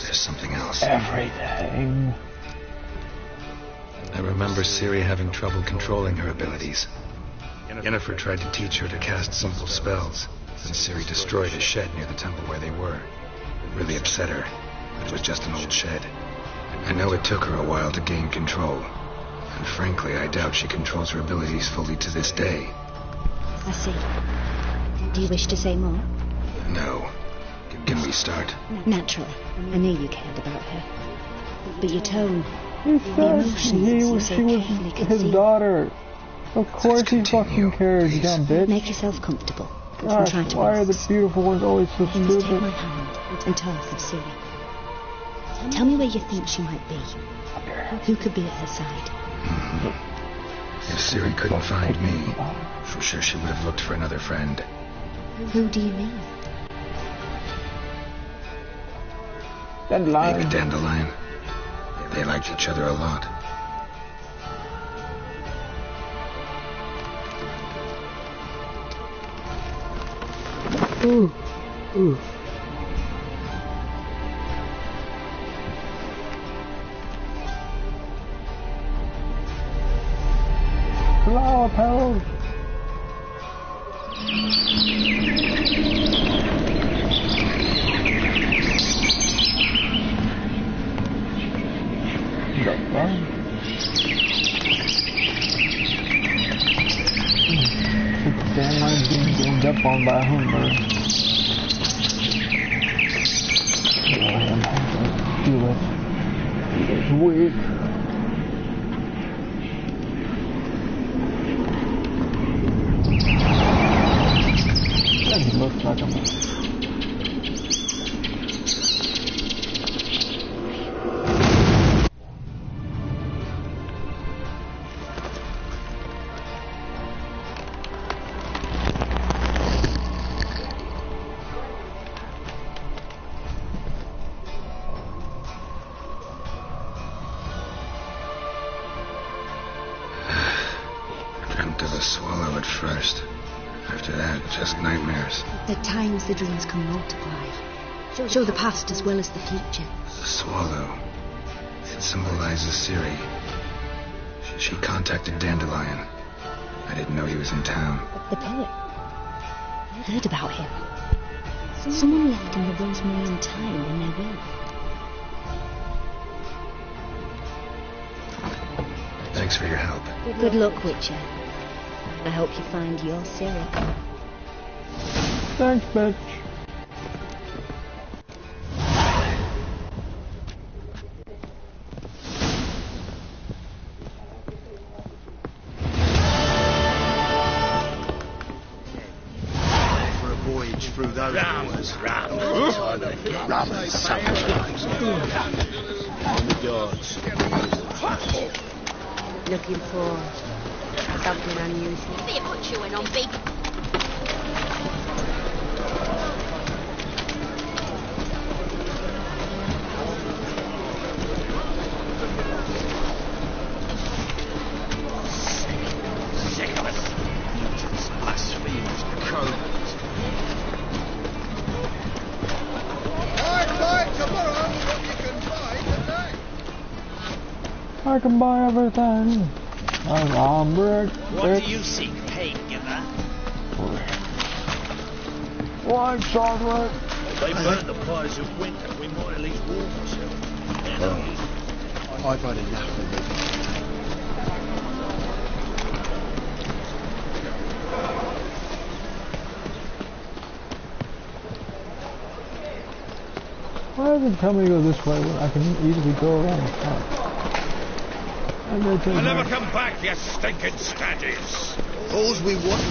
there's something else. Everything. I remember Ciri having trouble controlling her abilities. Yennefer tried to teach her to cast simple spells, and Ciri destroyed a shed near the temple where they were. It really upset her, but it was just an old shed. I know it took her a while to gain control, and frankly, I doubt she controls her abilities fully to this day. I see. Do you wish to say more? No. Can we start? Naturally. I knew you cared about her. But your tone, He the said emotions she was his daughter. Of course he fucking cares, you dumb bitch. Make yourself comfortable. Gosh, why are the beautiful ones always so You must take stupid? my hand and talk of Ciri. Tell me where you think she might be. Who could be at her side? If Ciri couldn't find me, I'm sure she would have looked for another friend. Who do you mean? Dandelion. Maybe Dandelion. They liked each other a lot. Ooh. Ooh. Flower petals. Dandelion being ganged up on by a humber. Feel it. It's weak. That looks like a Swallow at first. After that, just nightmares. At times the dreams can multiply. Show the past as well as the future. The swallow. It symbolizes Ciri. She contacted Dandelion. I didn't know he was in town. The poet. I heard about him. Someone left him the rosemary and thyme in their will. Thanks for your help. Good luck, Witcher. I hope you find your Ciri. Thanks, bitch. For a voyage through those waters. Round. Rather sacrifice. On the gods. Looking for something unusual. Be a butcher went on big. Sick of it. Blasphemous code. Tomorrow, what you can buy today. I can buy everything. I'm rich. What do you seek, pain giver? Why, chocolate? They burnt the fires of winter. We might at least warm ourselves. I've had enough of it. Why does it tell me to go this way when I can easily go around the front? I'll never come back, you stinking staggies. All's we want.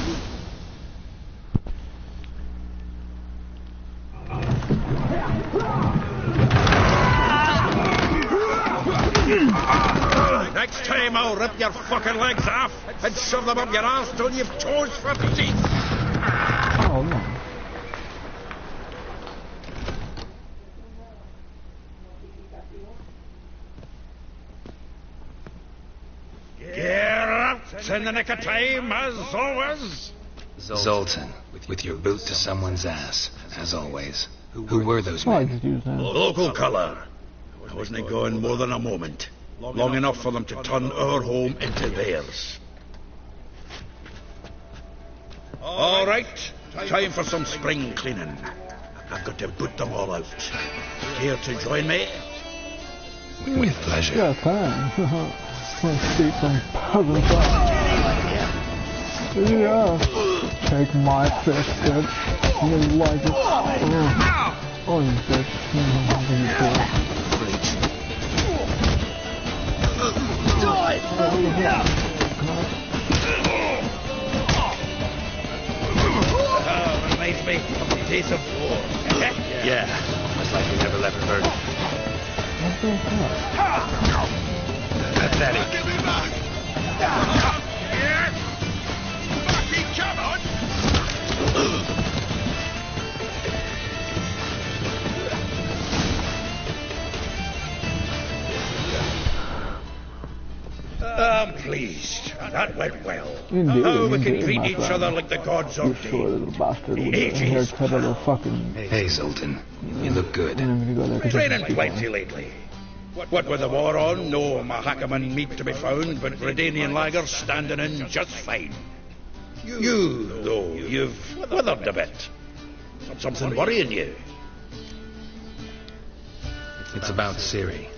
Next time I'll rip your fucking legs off and shove them up your arse till you've toes for teeth. Oh, no. In the nick of time, as always. Zoltan, with your boot to someone's ass, as always. Who were those men? Local colour. I wasn't gone more than a moment. Long enough for them to turn our home into theirs. All right, time for some spring cleaning. I've got to boot them all out. Care to join me? With pleasure. Yeah, fine. Let's see some puzzles up. Yeah. Take my fish, bitch. You like it. Oh, you bitch. Reminds me of the days of war. Yeah, it's like we never left Earth. Pathetic. Give me back! Here! Bucky, come on! I'm pleased. That went well. Indeed, Now we can indeed, treat my each friend. other like the gods You ordained. sure little bastard with the Ages haircut of the fucking... Hey, Zoltan, you look good. I'm gonna go there. Training plenty lately. What with the war on, no Mahakaman meat to be found, but Redanian lagers standing in just fine. You, though, you've withered a bit. Something worrying you. It's about Ciri.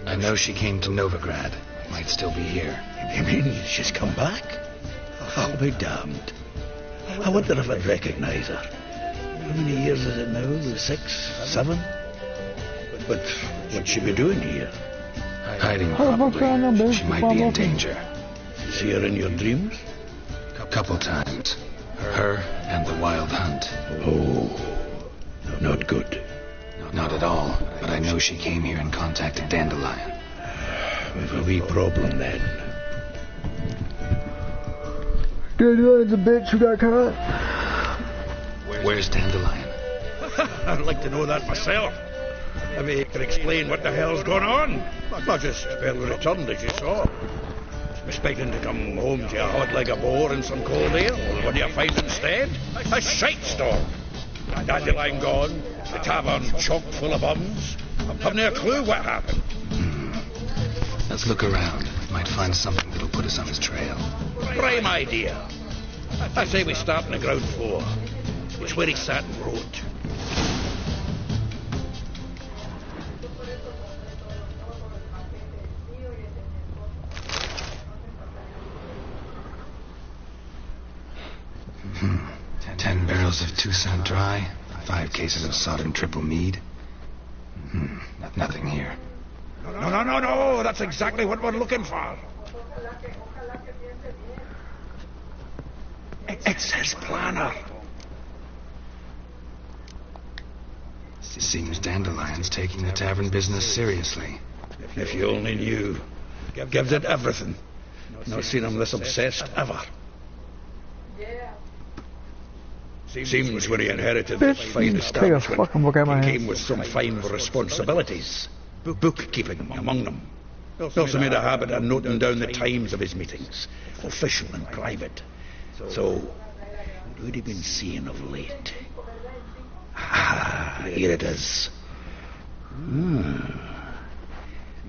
I know she came to Novigrad. Might still be here. You mean she's come back? I'll be damned. I wonder if I'd recognise her. How many years is it now? 6, 7? But what'd she be doing here? Hiding, probably. She might be in danger. See her in your dreams? A couple times. Her and the wild hunt. Oh, not good. Not at all, but I know she came here and contacted Dandelion. We've a wee problem then. Dandelion's a bitch who got caught. Where's Dandelion? I'd like to know that myself. Maybe you can explain what the hell's going on. Not just barely returned as you saw. Expecting to come home to a hot like a boar and some cold ale. What do you find instead? A shite storm. Dandelion gone, the tavern chock full of bums. I've no clue what happened. Let's look around. Might find something that'll put us on his trail. Prime idea. I say we start on the ground floor. It's where he sat and wrote. Hmm. 10 barrels of Toussaint Dry, 5 cases of sodden triple mead. Nothing here. No, that's exactly what we're looking for. It says planner. Seems Dandelion's taking the tavern business seriously. If you only knew. Gives it everything. Not seen him this obsessed ever. Seems when he inherited this fine establishment, he came with some fine responsibilities. Bookkeeping among them. He also made a habit of noting down the times of his meetings, official and private. So, what would he been seeing of late? Ah, here it is.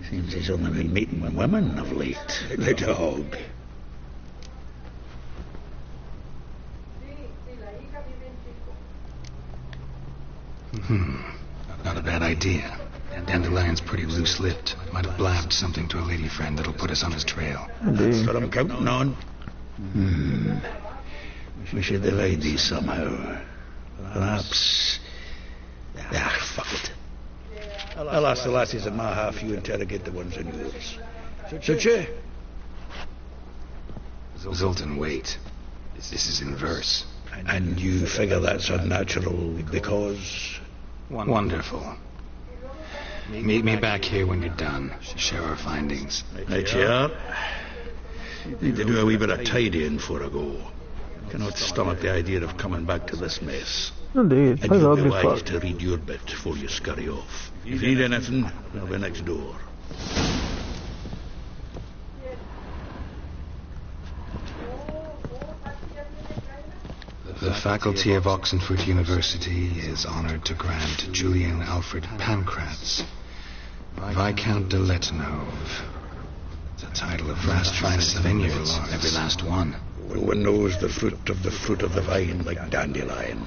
Seems he's only been meeting women of late. The dog. Not a bad idea. Dandelion's pretty loose-lipped. Might have blabbed something to a lady friend that'll put us on his trail. That's what I'm counting on. We should divide these somehow. Perhaps... fuck it. I'll ask the lassies in my half, you interrogate the ones in yours. Should you? Zoltan, wait. This is in verse. And you figure that's unnatural because... Wonderful. Meet me back here when you're done. Share our findings. Right you are. Need to do a wee bit of tidying before I go. Cannot stomach the idea of coming back to this mess. Indeed. And you'll be wise to read your bit before you scurry off. If you need anything, I'll be next door. The faculty of Oxenford University is honored to grant Julian Alfred Pancratz, Viscount de Letonov, the title of last finest vineyards, every last one. No one knows the fruit of the vine like Dandelion.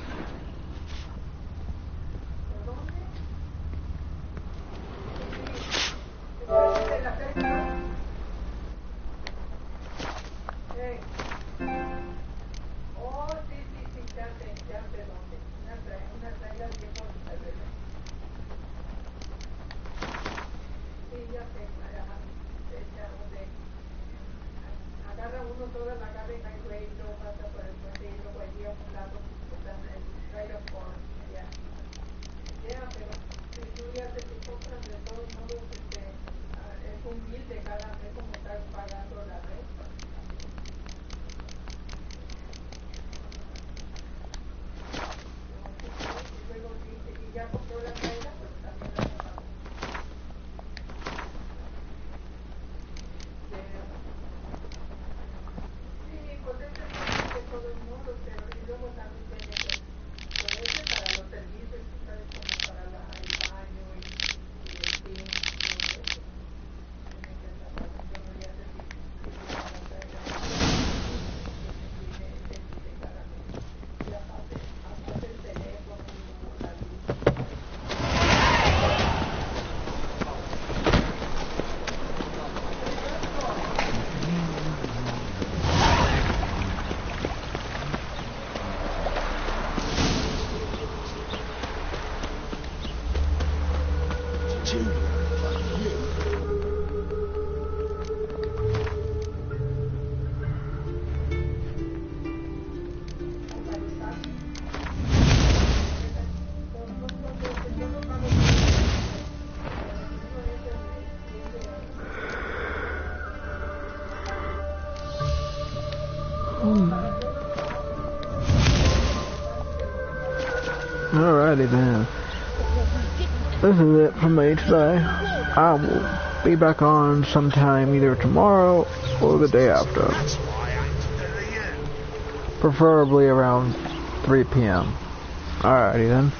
Alrighty then. This is it for me today. I will be back on sometime either tomorrow or the day after. Preferably around 3 p.m. Alrighty then.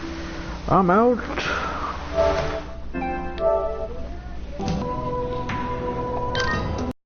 I'm out.